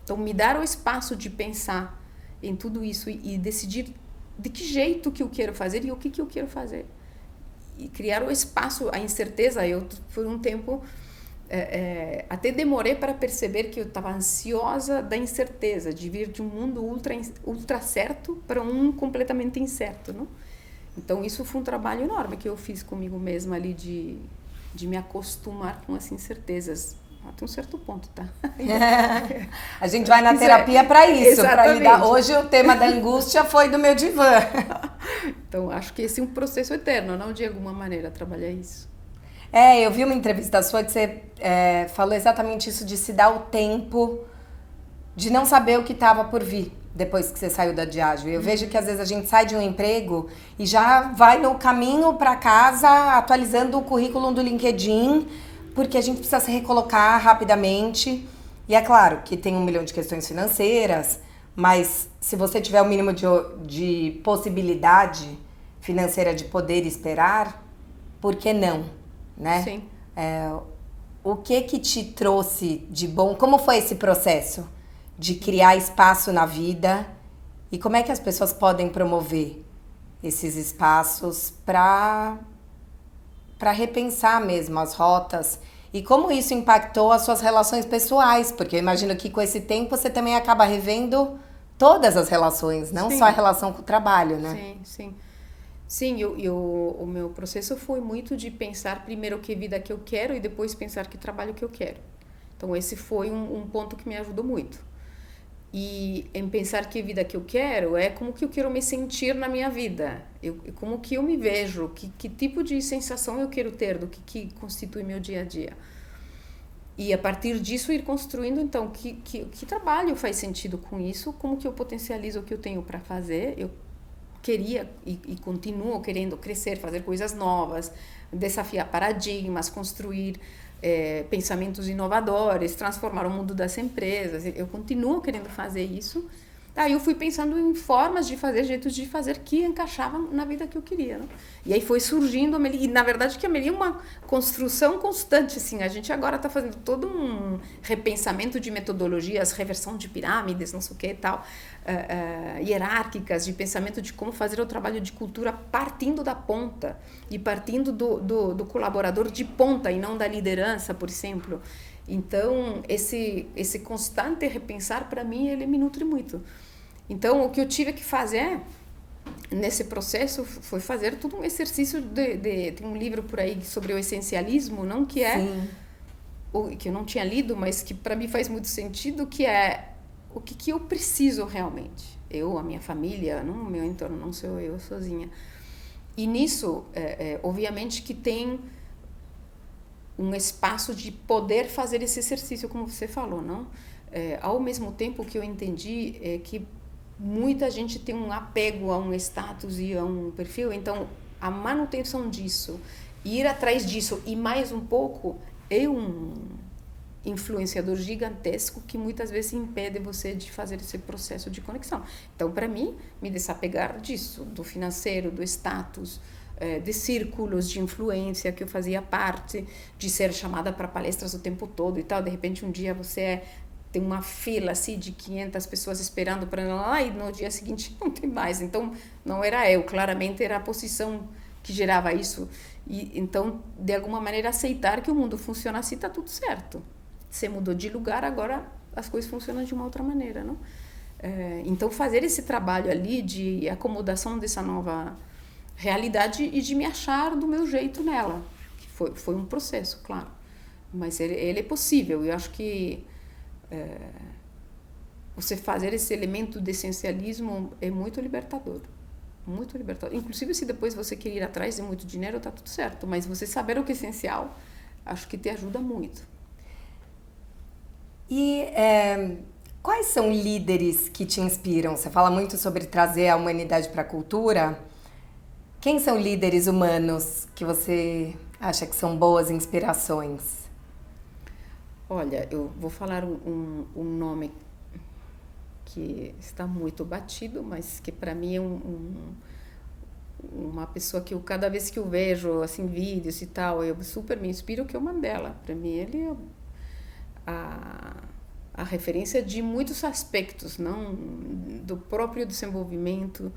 Então, me dar o espaço de pensar em tudo isso e decidir de que jeito que eu quero fazer e o que eu quero fazer. E criar o espaço, a incerteza. Eu, por um tempo, até demorei para perceber que eu estava ansiosa da incerteza, de vir de um mundo ultra certo para um completamente incerto, não? Então, isso foi um trabalho enorme que eu fiz comigo mesma ali de me acostumar com as incertezas. Até um certo ponto, tá?
A gente vai na terapia para isso, para lidar. Hoje o tema da angústia foi do meu divã.
Então, acho que esse é um processo eterno, não de alguma maneira trabalhar isso.
Eu vi uma entrevista sua que você falou exatamente isso, de se dar o tempo de não saber o que estava por vir depois que você saiu da Diageo. Eu vejo que às vezes a gente sai de um emprego e já vai no caminho para casa atualizando o currículo do LinkedIn, porque a gente precisa se recolocar rapidamente. E é claro que tem 1 milhão de questões financeiras, mas se você tiver o mínimo de possibilidade financeira de poder esperar, por que não? Né?
Sim.
O que te trouxe de bom? Como foi esse processo de criar espaço na vida? E como é que as pessoas podem promover esses espaços para repensar mesmo as rotas? E como isso impactou as suas relações pessoais? Porque eu imagino que com esse tempo você também acaba revendo todas as relações, não
Sim.
só a relação com o trabalho, né?
Sim, sim. Sim, o meu processo foi muito de pensar primeiro que vida que eu quero e depois pensar que trabalho que eu quero. Então, esse foi um ponto que me ajudou muito. E em pensar que vida que eu quero é como que eu quero me sentir na minha vida, como que eu me vejo, que tipo de sensação eu quero ter do que constitui meu dia a dia. E a partir disso ir construindo, então, que trabalho faz sentido com isso, como que eu potencializo o que eu tenho para fazer. Eu queria e continuo querendo crescer, fazer coisas novas, desafiar paradigmas, construir pensamentos inovadores, transformar o mundo das empresas. Eu continuo querendo fazer isso. Aí eu fui pensando em formas de fazer, jeitos de fazer que encaixavam na vida que eu queria, né? E aí foi surgindo a Amelie. E na verdade que a Amelie é uma construção constante, assim. A gente agora está fazendo todo um repensamento de metodologias, reversão de pirâmides, não sei o que e tal, hierárquicas, de pensamento de como fazer o trabalho de cultura partindo da ponta e partindo do colaborador de ponta e não da liderança, por exemplo. Então, esse constante repensar, para mim, ele me nutre muito. Então, o que eu tive que fazer nesse processo foi fazer todo um exercício tem um livro por aí sobre o essencialismo, não que é que eu não tinha lido, mas que para mim faz muito sentido, que é o que eu preciso realmente. Eu, a minha família, não o meu entorno, não sou eu sozinha. E nisso, obviamente que tem um espaço de poder fazer esse exercício, como você falou, não? Ao mesmo tempo que eu entendi que muita gente tem um apego a um status e a um perfil, então a manutenção disso, ir atrás disso e mais um pouco é um influenciador gigantesco que muitas vezes impede você de fazer esse processo de conexão. Então, para mim, me desapegar disso, do financeiro, do status, de círculos de influência que eu fazia parte, de ser chamada para palestras o tempo todo e tal, de repente um dia você tem uma fila assim de 500 pessoas esperando para ir lá e no dia seguinte não tem mais. Então não era eu, claramente era a posição que gerava isso. E então, de alguma maneira, aceitar que o mundo funciona assim, está tudo certo. Você mudou de lugar, agora as coisas funcionam de uma outra maneira, não? Então fazer esse trabalho ali de acomodação dessa nova realidade e de me achar do meu jeito nela, que foi um processo, claro, mas ele é possível. Eu acho que você fazer esse elemento de essencialismo é muito libertador, muito libertador. Inclusive, se depois você quer ir atrás de muito dinheiro, tá tudo certo, mas você saber o que é essencial acho que te ajuda muito.
E quais são líderes que te inspiram? Você fala muito sobre trazer a humanidade para a cultura. Quem são líderes humanos que você acha que são boas inspirações?
Olha, eu vou falar um nome que está muito batido, mas que para mim é uma pessoa que cada vez que eu vejo assim vídeos e tal, eu super me inspiro, que é o Mandela. Para mim ele é a referência de muitos aspectos, não do próprio desenvolvimento,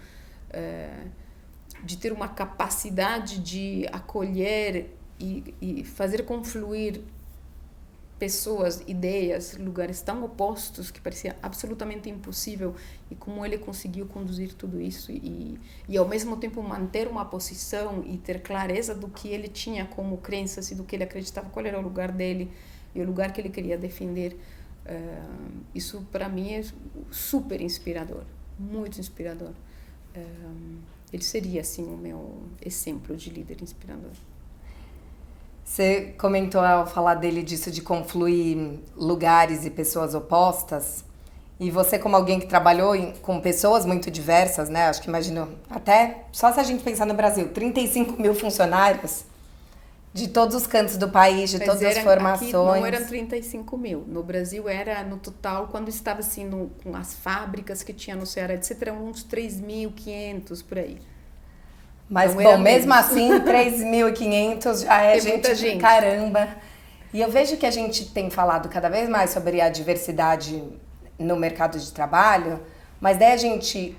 de ter uma capacidade de acolher e fazer confluir pessoas, ideias, lugares tão opostos que parecia absolutamente impossível, e como ele conseguiu conduzir tudo isso e ao mesmo tempo manter uma posição e ter clareza do que ele tinha como crenças e do que ele acreditava, qual era o lugar dele e o lugar que ele queria defender. Isso para mim é super inspirador, muito inspirador. Ele seria assim o meu exemplo de líder inspirador.
Você comentou ao falar dele disso de confluir lugares e pessoas opostas. E você, como alguém que trabalhou com pessoas muito diversas, né? Acho que imagino, até só se a gente pensar no Brasil, 35 mil funcionários de todos os cantos do país, de todas as formações.
Aqui não eram 35 mil. No Brasil era, no total, quando estava assim, com as fábricas que tinha no Ceará, etc., eram uns 3.500 por aí.
Mas, bom, mesmo assim, 3.500 já é
muita gente.
Caramba. E eu vejo que a gente tem falado cada vez mais sobre a diversidade no mercado de trabalho, mas daí a gente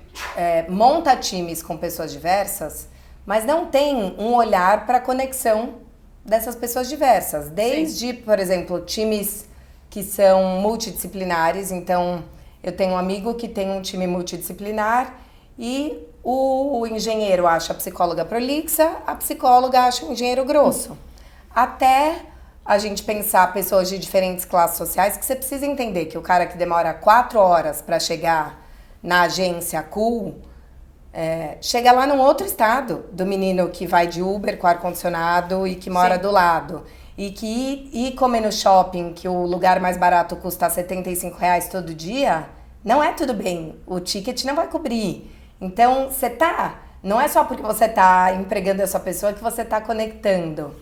monta times com pessoas diversas, mas não tem um olhar para a conexão dessas pessoas diversas. Desde, Sim. por exemplo, times que são multidisciplinares. Então, eu tenho um amigo que tem um time multidisciplinar e o engenheiro acha a psicóloga prolixa, a psicóloga acha o engenheiro grosso. Até a gente pensar pessoas de diferentes classes sociais, que você precisa entender que o cara que demora 4 horas para chegar na agência cool, chega lá num outro estado do menino que vai de Uber com ar-condicionado e que mora Sim. do lado. E que ir comer no shopping, que o lugar mais barato custa R$75 todo dia, não é tudo bem. O ticket não vai cobrir. Então, não é só porque você está empregando essa pessoa que você está conectando.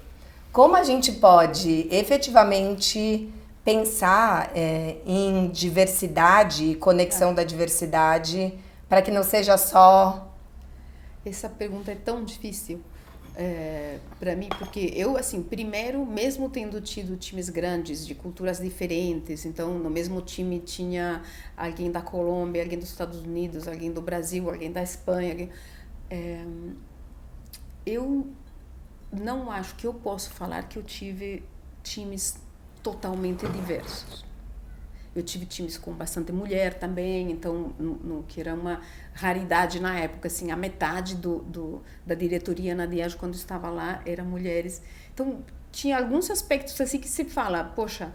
Como a gente pode efetivamente pensar em diversidade e conexão da diversidade para que não seja só...
Essa pergunta é tão difícil para mim, porque eu, assim, primeiro, mesmo tendo tido times grandes, de culturas diferentes, então no mesmo time tinha alguém da Colômbia, alguém dos Estados Unidos, alguém do Brasil, alguém da Espanha, eu não acho que eu posso falar que eu tive times totalmente diversos. Eu tive times com bastante mulher também, então, que era uma raridade na época, assim, a metade da diretoria na Diageo, quando estava lá, eram mulheres. Então, tinha alguns aspectos assim que se fala, poxa,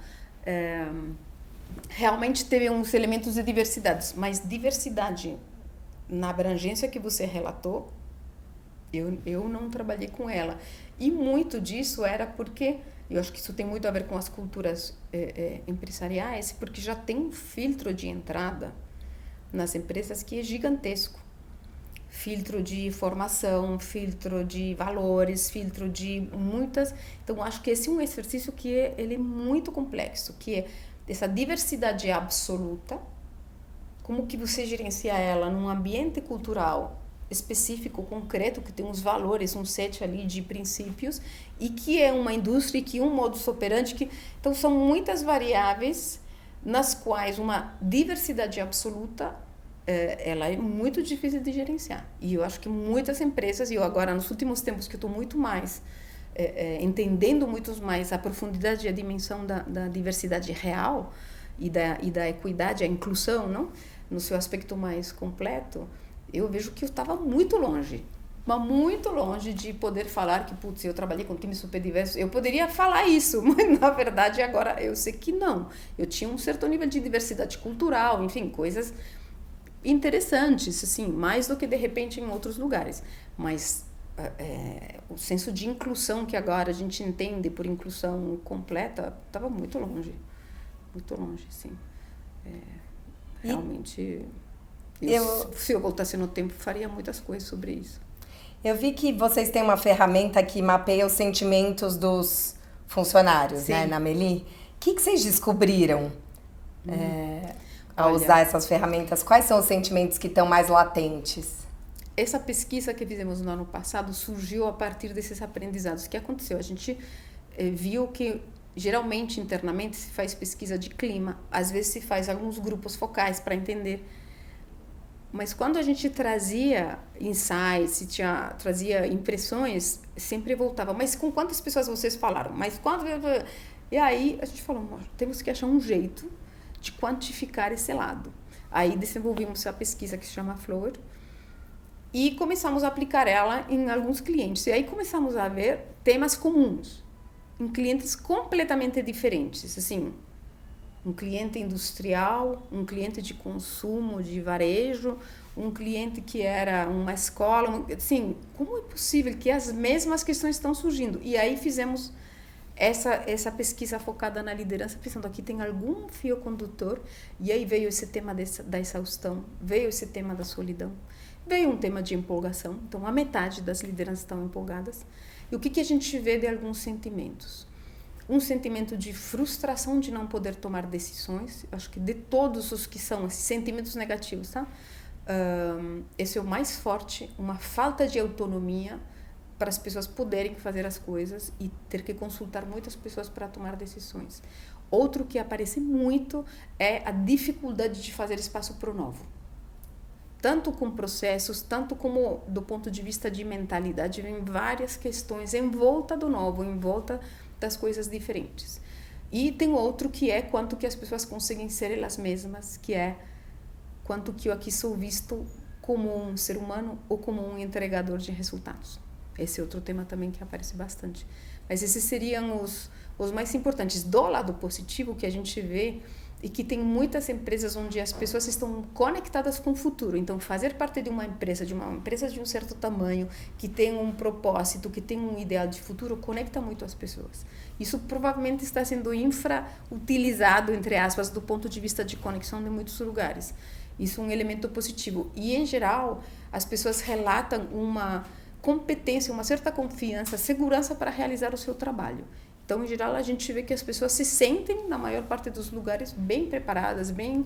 realmente teve uns elementos de diversidade, mas diversidade na abrangência que você relatou, eu não trabalhei com ela. E muito disso era porque... Eu acho que isso tem muito a ver com as culturas empresariais, porque já tem um filtro de entrada nas empresas que é gigantesco. Filtro de formação, filtro de valores, filtro de muitas... Então, acho que esse é um exercício que ele é muito complexo, que é essa diversidade absoluta, como que você gerencia ela num ambiente cultural específico, concreto, que tem uns valores, um set ali de princípios, e que é uma indústria, que um modus operandi, então são muitas variáveis nas quais uma diversidade absoluta ela é muito difícil de gerenciar. E eu acho que muitas empresas, e eu agora nos últimos tempos que estou muito mais entendendo muito mais a profundidade e a dimensão da diversidade real e da equidade, a inclusão, não? No seu aspecto mais completo, eu vejo que eu estava muito longe, mas muito longe de poder falar que, putz, eu trabalhei com time super diverso. Eu poderia falar isso, mas na verdade agora eu sei que não. Eu tinha um certo nível de diversidade cultural, enfim, coisas interessantes, assim, mais do que de repente em outros lugares. Mas o senso de inclusão que agora a gente entende por inclusão completa estava muito longe, sim. Realmente, se eu voltasse no tempo, faria muitas coisas sobre isso.
Eu vi que vocês têm uma ferramenta que mapeia os sentimentos dos funcionários, né, na Meli. O que vocês descobriram ao usar essas ferramentas? Quais são os sentimentos que estão mais latentes?
Essa pesquisa que fizemos no ano passado surgiu a partir desses aprendizados. O que aconteceu? A gente viu que, geralmente, internamente, se faz pesquisa de clima. Às vezes se faz alguns grupos focais para entender. Mas quando a gente trazia insights, trazia impressões, sempre voltava. Mas com quantas pessoas vocês falaram? Mas quando... E aí a gente falou, temos que achar um jeito de quantificar esse lado. Aí desenvolvimos a pesquisa que se chama Flor e começamos a aplicar ela em alguns clientes. E aí começamos a ver temas comuns em clientes completamente diferentes. Assim, um cliente industrial, um cliente de consumo, de varejo, um cliente que era uma escola. Assim, como é possível que as mesmas questões estão surgindo? E aí fizemos essa pesquisa focada na liderança, pensando aqui tem algum fio condutor, e aí veio esse tema da exaustão, veio esse tema da solidão, veio um tema de empolgação, então a metade das lideranças estão empolgadas. E o que a gente vê de alguns sentimentos? Um sentimento de frustração de não poder tomar decisões, acho que de todos os que são esses sentimentos negativos, tá? Esse é o mais forte, uma falta de autonomia para as pessoas poderem fazer as coisas e ter que consultar muitas pessoas para tomar decisões. Outro que aparece muito é a dificuldade de fazer espaço para o novo. Tanto com processos, tanto como do ponto de vista de mentalidade, vem várias questões em volta do novo, em volta das coisas diferentes. E tem outro que é quanto que as pessoas conseguem ser elas mesmas, que é quanto que eu aqui sou visto como um ser humano ou como um entregador de resultados. Esse é outro tema também que aparece bastante. Mas esses seriam os mais importantes. Do lado positivo que a gente vê e que tem muitas empresas onde as pessoas estão conectadas com o futuro. Então, fazer parte de uma empresa de um certo tamanho, que tem um propósito, que tem um ideal de futuro, conecta muito as pessoas. Isso provavelmente está sendo infrautilizado, entre aspas, do ponto de vista de conexão de muitos lugares. Isso é um elemento positivo. E, em geral, as pessoas relatam uma competência, uma certa confiança, segurança para realizar o seu trabalho. Então, em geral, a gente vê que as pessoas se sentem, na maior parte dos lugares, bem preparadas, bem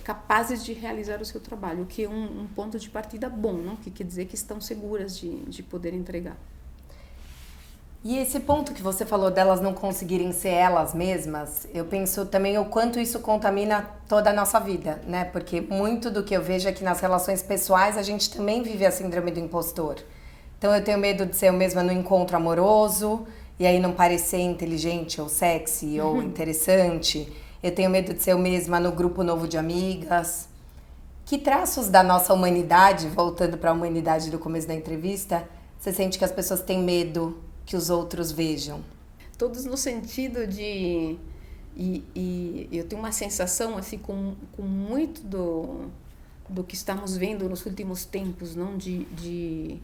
capazes de realizar o seu trabalho, o que é um ponto de partida bom, não? Que quer dizer que estão seguras de poder entregar.
E esse ponto que você falou delas não conseguirem ser elas mesmas, eu penso também o quanto isso contamina toda a nossa vida, né? Porque muito do que eu vejo é que nas relações pessoais a gente também vive a síndrome do impostor. Então eu tenho medo de ser eu mesma no encontro amoroso, e aí não parecer inteligente ou sexy ou interessante. Eu tenho medo de ser eu mesma no grupo novo de amigas. Que traços da nossa humanidade, voltando para a humanidade do começo da entrevista, você sente que as pessoas têm medo que os outros vejam?
Todos no sentido de... E eu tenho uma sensação, assim, com muito do que estamos vendo nos últimos tempos, não? De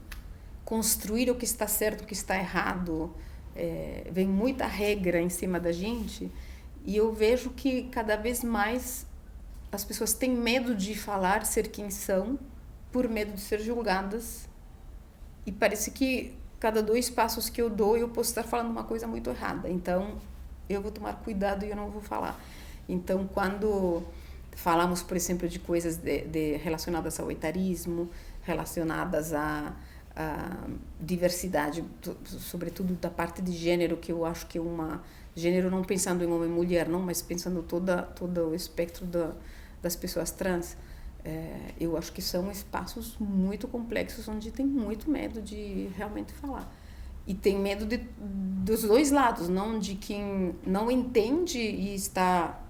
construir o que está certo, o que está errado. Vem muita regra em cima da gente, e eu vejo que cada vez mais as pessoas têm medo de falar, ser quem são, por medo de ser julgadas, e parece que cada 2 passos que eu dou eu posso estar falando uma coisa muito errada, então eu vou tomar cuidado e eu não vou falar. Então, quando falamos, por exemplo, de coisas relacionadas ao etarismo, relacionadas a diversidade, sobretudo da parte de gênero, que eu acho que é gênero não pensando em homem e mulher, não, mas pensando todo o espectro das pessoas trans, eu acho que são espaços muito complexos onde tem muito medo de realmente falar. E tem medo dos 2 lados, não de quem não entende e está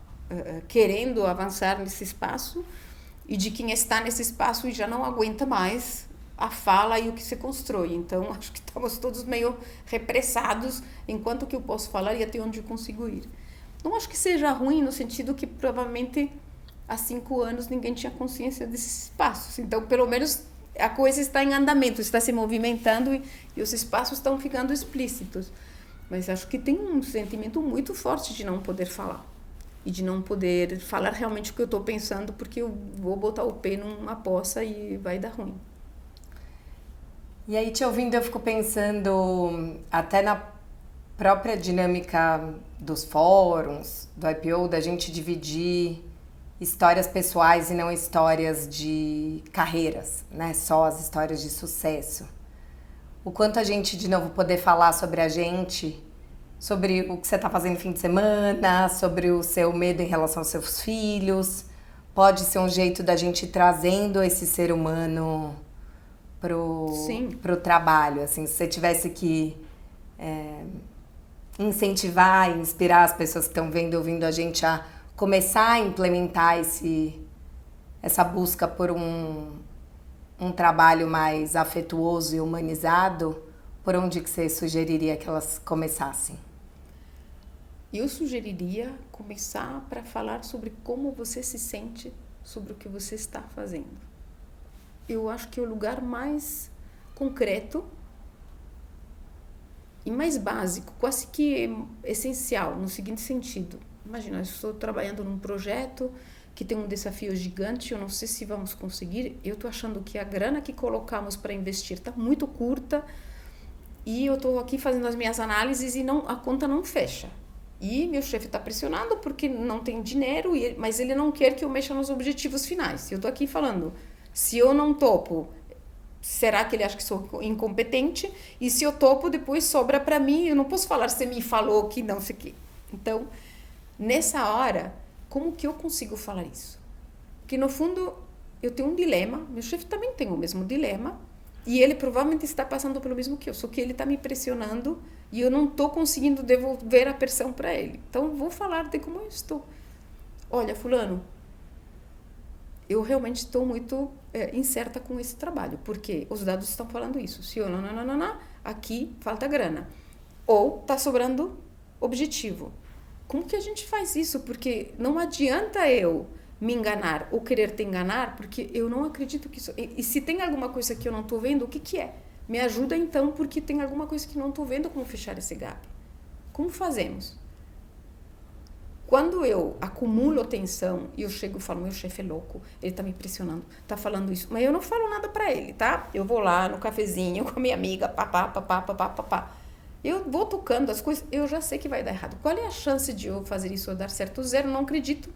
querendo avançar nesse espaço, e de quem está nesse espaço e já não aguenta mais a fala e o que se constrói. Então, acho que estamos todos meio repressados enquanto que eu posso falar e até onde eu consigo ir. Não acho que seja ruim, no sentido que provavelmente há 5 anos ninguém tinha consciência desses espaços. Então, pelo menos a coisa está em andamento, está se movimentando e os espaços estão ficando explícitos. Mas acho que tem um sentimento muito forte de não poder falar. E de não poder falar realmente o que eu estou pensando, porque eu vou botar o pé numa poça e vai dar ruim.
E aí, te ouvindo, eu fico pensando até na própria dinâmica dos fóruns, do IPO, da gente dividir histórias pessoais e não histórias de carreiras, né? Só as histórias de sucesso. O quanto a gente, de novo, poder falar sobre a gente, sobre o que você está fazendo no fim de semana, sobre o seu medo em relação aos seus filhos, pode ser um jeito da gente ir trazendo esse ser humano pro trabalho. Assim, se você tivesse que incentivar e inspirar as pessoas que estão vendo e ouvindo a gente a começar a implementar essa busca por um trabalho mais afetuoso e humanizado, por onde que você sugeriria que elas começassem?
Eu sugeriria começar para falar sobre como você se sente sobre o que você está fazendo. Eu acho que é o lugar mais concreto e mais básico, quase que essencial, no seguinte sentido. Imagina, eu estou trabalhando num projeto que tem um desafio gigante, eu não sei se vamos conseguir, eu estou achando que a grana que colocamos para investir está muito curta e eu estou aqui fazendo as minhas análises e a conta não fecha. E meu chefe está pressionado porque não tem dinheiro, mas ele não quer que eu mexa nos objetivos finais. Eu estou aqui falando, se eu não topo, será que ele acha que sou incompetente? E se eu topo, depois sobra para mim, eu não posso falar, você me falou que não sei o quê. Então, nessa hora, como que eu consigo falar isso? Porque, no fundo, eu tenho um dilema, meu chefe também tem o mesmo dilema, e ele provavelmente está passando pelo mesmo que eu, só que ele está me pressionando e eu não estou conseguindo devolver a pressão para ele. Então, vou falar de como eu estou. Olha, fulano, eu realmente estou muito incerta com esse trabalho, porque os dados estão falando isso. Se eu não, aqui falta grana. Ou está sobrando objetivo. Como que a gente faz isso? Porque não adianta eu me enganar ou querer te enganar, porque eu não acredito que isso... E se tem alguma coisa que eu não estou vendo, o que é? Me ajuda então, porque tem alguma coisa que não estou vendo como fechar esse gap. Como fazemos? Quando eu acumulo tensão e eu chego e falo, meu chefe é louco, ele está me pressionando, está falando isso, mas eu não falo nada para ele, tá? Eu vou lá no cafezinho com a minha amiga, papá. Eu vou tocando as coisas, eu já sei que vai dar errado. Qual é a chance de eu fazer isso ou dar certo? Zero, não acredito.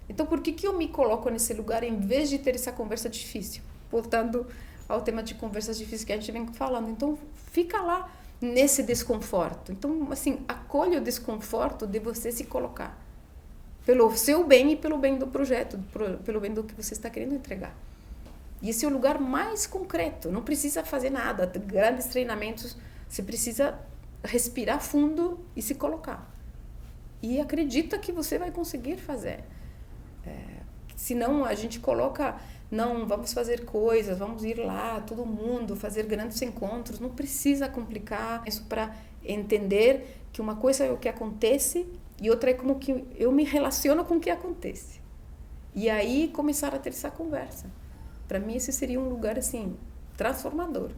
Então, por que eu me coloco nesse lugar em vez de ter essa conversa difícil? Voltando ao tema de conversas difíceis que a gente vem falando. Então, fica lá nesse desconforto. Então, assim, acolhe o desconforto de você se colocar. Pelo seu bem e pelo bem do projeto, pelo bem do que você está querendo entregar. E esse é o lugar mais concreto. Não precisa fazer nada, grandes treinamentos. Você precisa respirar fundo e se colocar. E acredita que você vai conseguir fazer. Senão a gente coloca, não, vamos fazer coisas, vamos ir lá, todo mundo, fazer grandes encontros. Não precisa complicar isso para entender que uma coisa é o que acontece e outra é como que eu me relaciono com o que acontece. E aí começar a ter essa conversa. Para mim esse seria um lugar assim, transformador.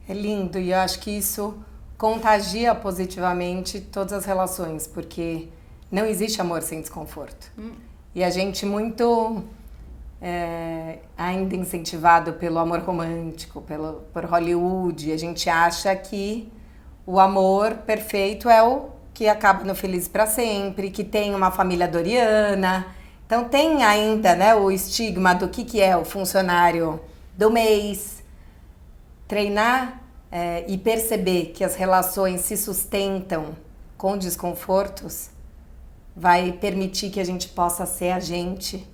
É lindo e eu acho que isso contagia positivamente todas as relações, porque não existe amor sem desconforto. E a gente muito ainda incentivado pelo amor romântico, por Hollywood, a gente acha que o amor perfeito é o que acaba no feliz para sempre, que tem uma família doriana. Então tem ainda, né, o estigma do que é o funcionário do mês. Treinar e perceber que as relações se sustentam com desconfortos vai permitir que a gente possa ser a gente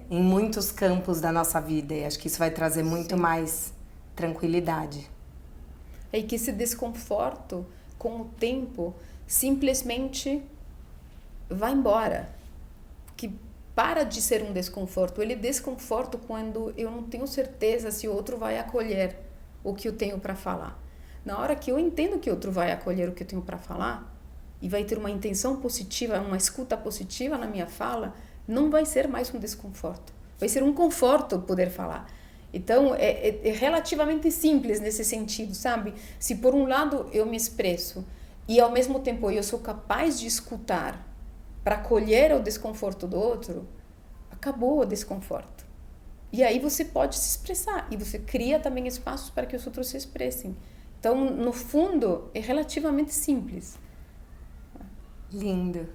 em muitos campos da nossa vida. E acho que isso vai trazer muito mais tranquilidade.
É que esse desconforto, com o tempo, simplesmente vai embora. Que para de ser um desconforto. Ele é desconforto quando eu não tenho certeza se o outro vai acolher o que eu tenho para falar. Na hora que eu entendo que o outro vai acolher o que eu tenho para falar e vai ter uma intenção positiva, uma escuta positiva na minha fala, não vai ser mais um desconforto. vai ser um conforto poder falar. Então, é relativamente simples nesse sentido, sabe? Se por um lado eu me expresso e ao mesmo tempo eu sou capaz de escutar para acolher o desconforto do outro, acabou o desconforto. E aí você pode se expressar e você cria também espaços para que os outros se expressem. Então, no fundo, é relativamente simples.
Lindo.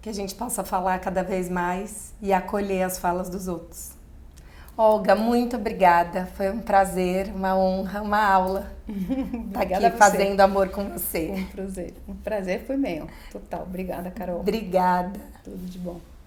Que a gente possa falar cada vez mais e acolher as falas dos outros. Olga, muito obrigada. Foi um prazer, uma honra, uma aula.
Obrigada
aqui fazendo amor com você.
Um prazer. Um prazer foi meu. Total. Obrigada, Carol.
Obrigada.
Tudo de bom.